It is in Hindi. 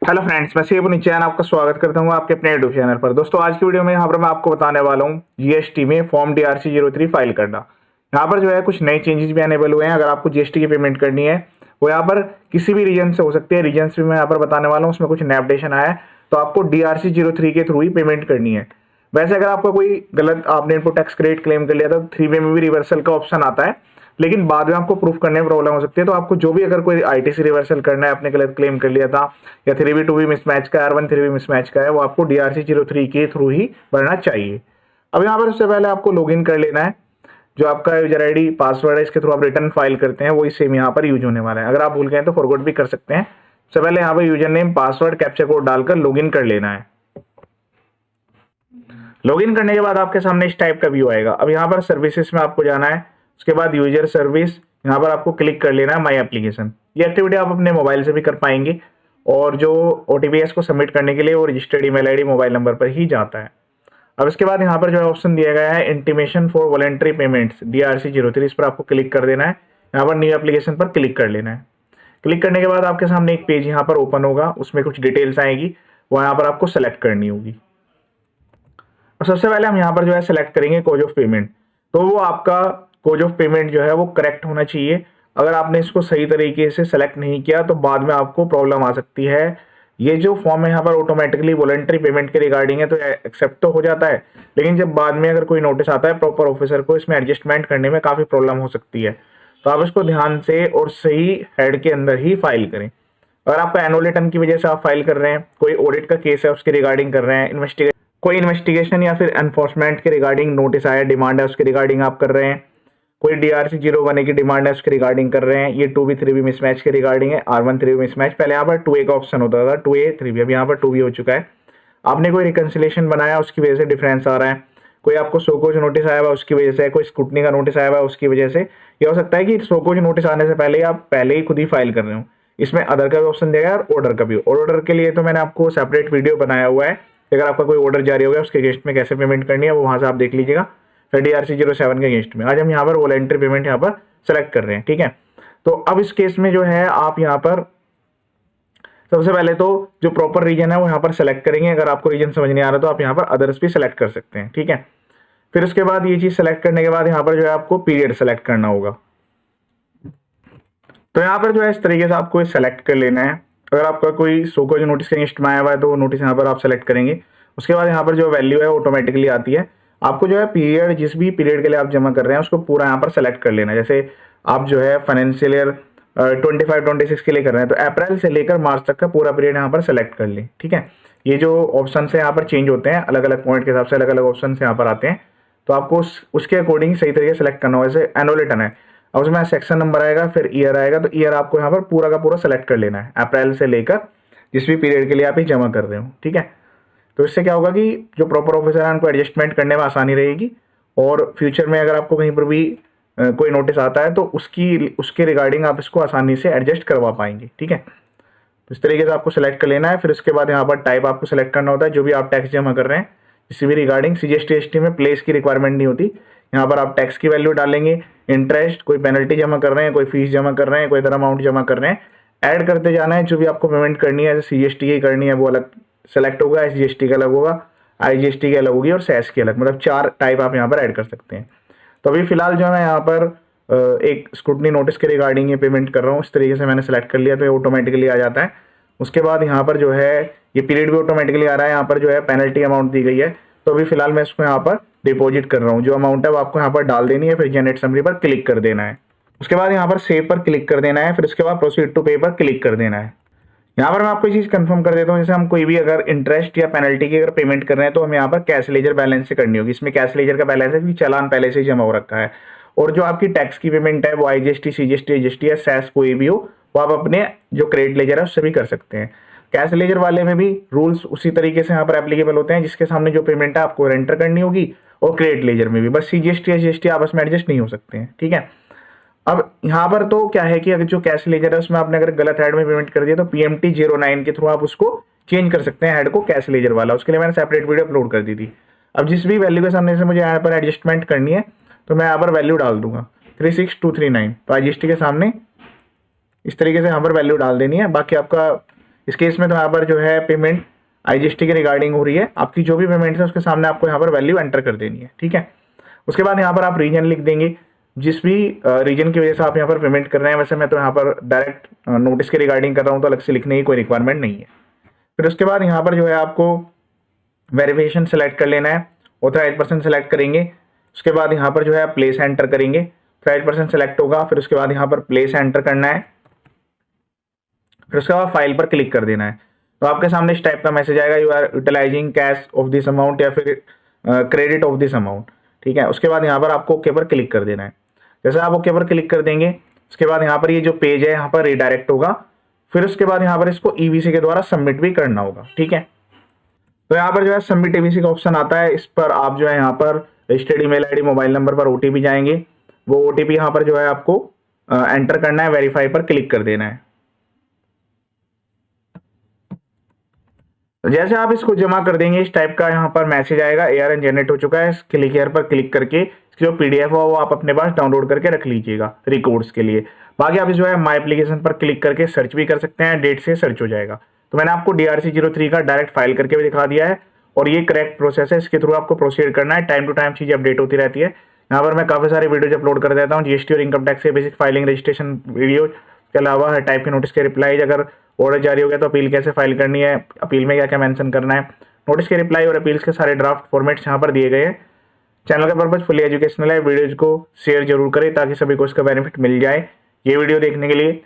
हेलो फ्रेंड्स, मैं शिव निचैन आपका स्वागत करता हूं आपके अपने यूट्यूब चैनल पर। दोस्तों, आज की वीडियो में यहाँ पर मैं आपको बताने वाला हूं जीएसटी में फॉर्म DRC03 फाइल करना। यहाँ पर जो है कुछ नए चेंजेस भी अनेबल हुए हैं। अगर आपको जीएसटी की पेमेंट करनी है वो यहाँ पर किसी भी रीजन से हो सकती है। रीजन भी मैं यहाँ पर बताने वाला हूँ, उसमें कुछ नया अपडेशन आया है, तो आपको DRC03 के थ्रू ही पेमेंट करनी है। वैसे अगर आपका कोई गलत आपने इनपुट टैक्स क्रेडिट क्लेम कर लिया था तो 3 में भी रिवर्सल का ऑप्शन आता है, लेकिन बाद में आपको प्रूफ करने में प्रॉब्लम हो सकती है। तो आपको जो भी अगर कोई आईटीसी रिवर्सल करना है, आपने गलत क्लेम कर लिया था या 3B 2B मिसमैच का R1 3B मिसमैच का है, वो आपको DRC03 के थ्रू ही भरना चाहिए। अब यहाँ पर सबसे पहले आपको लॉगिन कर लेना है। जो आपका यूजर आईडी पासवर्ड है इसके थ्रू आप रिटर्न फाइल करते हैं वही सेम यहाँ पर यूज होने वाला है। अगर आप भूल गए तो फॉरगॉट भी कर सकते हैं। सबसे पहले यहाँ पर user name, password, captcha code डालकर लॉगिन कर लेना है। लॉगिन करने के बाद आपके सामने इस टाइप का व्यू आएगा। अब यहाँ पर सर्विसेज में आपको जाना है, उसके बाद यूजर सर्विस, यहाँ पर आपको क्लिक कर लेना है माई एप्लीकेशन। ये एक्टिविटी आप अपने मोबाइल से भी कर पाएंगे और जो OTP को सबमिट करने के लिए वो registered email ID mobile number पर ही जाता है। अब इसके बाद यहाँ पर जो है ऑप्शन दिया गया है intimation for voluntary payments DRC03, इस पर आपको क्लिक कर देना है। यहाँ पर न्यू एप्लीकेशन पर क्लिक कर लेना है। क्लिक करने के बाद आपके सामने एक पेज यहाँ पर ओपन होगा, उसमें कुछ डिटेल्स आएगी, वो यहाँ पर आपको सेलेक्ट करनी होगी। सबसे पहले हम यहाँ पर जो है सेलेक्ट करेंगे कोड ऑफ पेमेंट। तो वो आपका कोड ऑफ पेमेंट जो है वो करेक्ट होना चाहिए। अगर आपने इसको सही तरीके से सेलेक्ट नहीं किया तो बाद में आपको प्रॉब्लम आ सकती है। ये जो फॉर्म है यहाँ पर ऑटोमेटिकली वॉलंटरी पेमेंट के रिगार्डिंग है, तो एक्सेप्ट तो हो जाता है, लेकिन जब बाद में अगर कोई नोटिस आता है प्रॉपर ऑफिसर को, इसमें एडजस्टमेंट करने में काफ़ी प्रॉब्लम हो सकती है। तो आप इसको ध्यान से और सही हेड के अंदर ही फाइल करें। अगर आपका एनुअल रिटर्न की वजह से आप फाइल कर रहे हैं, कोई ऑडिट का केस है उसके रिगार्डिंग कर रहे हैं, कोई इन्वेस्टिगेशन या फिर एनफोर्समेंट के रिगार्डिंग नोटिस आया, डिमांड है, उसके रिगार्डिंग आप कर रहे हैं, कोई DRC01 की डिमांड है उसके रिगार्डिंग कर रहे हैं, ये 2B 3B मिसमैच के रिगार्डिंग है, R1 3B मिसमैच, पहले यहाँ पर 2A का ऑप्शन होता था, 2A 3B, अब यहाँ पर 2B हो चुका है। आपने कोई रिकन्सिलेशन बनाया उसकी वजह से डिफरेंस आ रहा है, कोई आपको सोकोज नोटिस आया हुआ उसकी वजह से, कोई स्क्रूटनी का नोटिस आया हुआ उसकी वजह से, ये हो सकता है कि सोकोज नोटिस आने से पहले आप पहले ही खुद ही फाइल कर रहे हो। इसमें अदर का भी ऑप्शन देगा और ऑर्डर का भी। ऑर्डर के लिए तो मैंने आपको सेपरेट वीडियो बनाया हुआ है, अगर आपका कोई ऑर्डर जारी हो गया उसके अगेंस्ट में कैसे पेमेंट करनी है वो वहां से आप देख लीजिएगा। फिर DRC07 के अगेंस्ट में आज हम यहाँ पर वॉलंटरी पेमेंट यहाँ पर सेलेक्ट कर रहे हैं, ठीक है। तो अब इस केस में जो है आप यहाँ पर सबसे पहले तो जो प्रॉपर रीजन है वो यहाँ पर सेलेक्ट करेंगे। अगर आपको रीजन समझ नहीं आ रहा तो आप यहाँ पर अदर्स भी सेलेक्ट कर सकते हैं, ठीक है। फिर उसके बाद ये चीज सेलेक्ट करने के बाद यहाँ पर जो है आपको पीरियड सेलेक्ट करना होगा। तो यहाँ पर जो है इस तरीके से आपको सेलेक्ट कर लेना है। अगर आपका कोई सोकोज नोटिस के अगेंस्ट में आया हुआ है तो वो नोटिस यहाँ पर आप सेलेक्ट करेंगे। उसके बाद यहाँ पर जो वैल्यू है ऑटोमेटिकली आती है। आपको जो है पीरियड, जिस भी पीरियड के लिए आप जमा कर रहे हैं उसको पूरा यहाँ पर सेलेक्ट कर लेना है। जैसे आप जो है फाइनेंशियल ईयर 25-26 के लिए कर रहे हैं तो अप्रैल से लेकर मार्च तक का पूरा पीरियड यहाँ पर सेलेक्ट कर लें, ठीक है। ये जो ऑप्शन है यहाँ पर चेंज होते हैं, अलग अलग पॉइंट के हिसाब से अलग अलग ऑप्शन यहाँ पर आते हैं, तो आपको उसके अकॉर्डिंग सही तरीके से सेलेक्ट करना होगा। जैसे एनुअल रिटर्न है, अब उसमें सेक्शन नंबर आएगा, फिर ईयर आएगा, तो ईयर आपको यहाँ पर पूरा का पूरा सेलेक्ट कर लेना है, अप्रैल से लेकर जिस भी पीरियड के लिए आप ये जमा कर रहे हो, ठीक है। तो इससे क्या होगा कि जो प्रॉपर ऑफिसर है उनको एडजस्टमेंट करने में आसानी रहेगी और फ्यूचर में अगर आपको कहीं पर भी कोई नोटिस आता है तो उसके रिगार्डिंग आप इसको आसानी से एडजस्ट करवा पाएंगे, ठीक है। तो इस तरीके से आपको सेलेक्ट कर लेना है। फिर उसके बाद यहाँ पर टाइप आपको सेलेक्ट करना होता है, जो भी आप टैक्स जमा कर रहे हैं किसी भी रिगार्डिंग। CGST में प्लेस की रिक्वायरमेंट नहीं होती, यहाँ पर आप टैक्स की वैल्यू डालेंगे, इंटरेस्ट, कोई पेनल्टी जमा कर रहे हैं, कोई फीस जमा कर रहे हैं, कोई तरह अमाउंट जमा कर रहे हैं, ऐड करते जाना है। जो भी आपको पेमेंट करनी है, जैसे CGST की करनी है वो अलग सेलेक्ट होगा, SGST का अलग होगा, IGST की अलग होगी और सेस की अलग, मतलब 4 टाइप आप यहाँ पर ऐड कर सकते हैं। तो अभी फिलहाल जो है यहाँ पर एक स्क्रूटनी नोटिस के रिगार्डिंग ये पेमेंट कर रहा हूँ, इस तरीके से मैंने सेलेक्ट कर लिया तो ये ऑटोमेटिकली आ जाता है। उसके बाद यहाँ पर जो है ये पीरियड भी ऑटोमेटिकली आ रहा है। यहाँ पर जो है पेनल्टी अमाउंट दी गई है, तो अभी फिलहाल मैं इसको यहाँ पर डिपॉजिट कर रहा हूँ। जो अमाउंट है वो आपको यहाँ पर डाल देनी है, फिर जनरेट समरी पर क्लिक कर देना है। उसके बाद यहाँ पर सेव पर क्लिक कर देना है, फिर उसके बाद प्रोसीड टू पे पर क्लिक कर देना है। यहाँ पर मैं आपको ये चीज़ कंफर्म कर देता हूँ, जैसे हम कोई भी अगर इंटरेस्ट या पेनल्टी की अगर पेमेंट कर रहे हैं तो हमें यहाँ पर कैश लेजर बैलेंस से करनी होगी। इसमें कैश लेजर का बैलेंस है क्योंकि चालान पहले से ही जमा हो रखा है। और जो आपकी टैक्स की पेमेंट है वो IGST, CGST, HST या सेस कोई भी हो वो आप अपने जो क्रेडिट लेजर है उससे भी कर सकते हैं। कैश लेजर वाले में भी रूल्स उसी तरीके से यहाँ पर एप्लीकेबल होते हैं, जिसके सामने जो पेमेंट है आपको एंटर करनी होगी, और क्रेडिट लेजर में भी बस CGST या HST आपस में एडजस्ट नहीं हो सकते हैं, ठीक है। अब यहाँ पर तो क्या है कि अगर जो कैश लेजर है उसमें आपने अगर गलत हेड में पेमेंट कर दिया तो PMT 09 के थ्रू आप उसको चेंज कर सकते हैं हेड को कैश लेजर वाला। उसके लिए मैंने सेपरेट वीडियो अपलोड कर दी थी। अब जिस भी वैल्यू के सामने से मुझे यहाँ पर एडजस्टमेंट करनी है तो मैं यहाँ पर वैल्यू डाल दूंगा 36239, तो IGST के सामने इस तरीके से यहाँ पर वैल्यू डाल देनी है। बाकी आपका इस केस में तो यहाँ पर जो है पेमेंट IGST के रिगार्डिंग हो रही है, आपकी जो भी पेमेंट है उसके सामने आपको यहाँ पर वैल्यू एंटर कर देनी है, ठीक है। उसके बाद यहाँ पर आप रीजन लिख देंगे, जिस भी रीजन की वजह से आप यहाँ पर पेमेंट कर रहे हैं। वैसे मैं तो यहाँ पर डायरेक्ट नोटिस के रिगार्डिंग कर रहा हूँ, तो अलग से लिखने की कोई रिक्वायरमेंट नहीं है। फिर उसके बाद यहाँ पर जो है आपको वेरिफिकेशन सेलेक्ट कर लेना है, ऑथराइज पर्सन सेलेक्ट करेंगे। उसके बाद यहाँ पर जो है प्लेस एंटर करेंगे, ऑथराइज पर्सन सेलेक्ट होगा, फिर उसके बाद यहाँ पर प्लेस एंटर करना है, फिर उसके बाद फाइल पर क्लिक कर देना है। तो आपके सामने इस टाइप का मैसेज आएगा, you are utilising cash of this amount या फिर क्रेडिट ऑफ दिस अमाउंट, ठीक है। उसके बाद यहाँ पर आपको ओके पर क्लिक कर देना है। जैसे आप ओके पर क्लिक कर देंगे, उसके बाद यहाँ पर ये जो पेज है यहाँ पर रिडायरेक्ट होगा। फिर उसके बाद यहाँ पर इसको EBC के द्वारा सबमिट भी करना होगा, ठीक है। तो यहाँ पर जो है सबमिट EBC का ऑप्शन आता है, इस पर आप जो है यहाँ पर registered email ID mobile number पर OTP जाएंगे, वो OTP यहाँ पर जो है आपको एंटर करना है, वेरीफाई पर क्लिक कर देना है। तो जैसे आप इसको जमा कर देंगे, इस टाइप का यहाँ पर मैसेज आएगा, ARN जनरेट हो चुका है। क्लिक हियर पर क्लिक करके इसकी जो PDF हो वो आप अपने पास डाउनलोड करके रख लीजिएगा रिकॉर्ड्स के लिए। बाकी आप जो है माई एप्लीकेशन पर क्लिक करके सर्च भी कर सकते हैं, डेट से सर्च हो जाएगा। तो मैंने आपको DRC03 का डायरेक्ट फाइल करके भी दिखा दिया है, और ये करेक्ट प्रोसेस है, इसके थ्रू आपको प्रोसीड करना है। टाइम टू टाइम चीजें अपडेट होती रहती है। यहाँ पर मैं काफी सारे वीडियोज अपलोड कर देता हूँ, GST और इनकम टैक्स के बेसिक फाइलिंग रजिस्ट्रेशन वीडियो के अलावा हर टाइप के नोटिस के रिप्लाई, अगर ऑर्डर जारी हो गया तो अपील कैसे फाइल करनी है, अपील में क्या क्या मेंशन करना है, नोटिस के रिप्लाई और अपील्स के सारे ड्राफ्ट फॉर्मेट्स यहाँ पर दिए गए हैं। चैनल का पर्पज फुली एजुकेशनल है, वीडियोज को शेयर जरूर करें ताकि सभी को इसका बेनिफिट मिल जाए। ये वीडियो देखने के लिए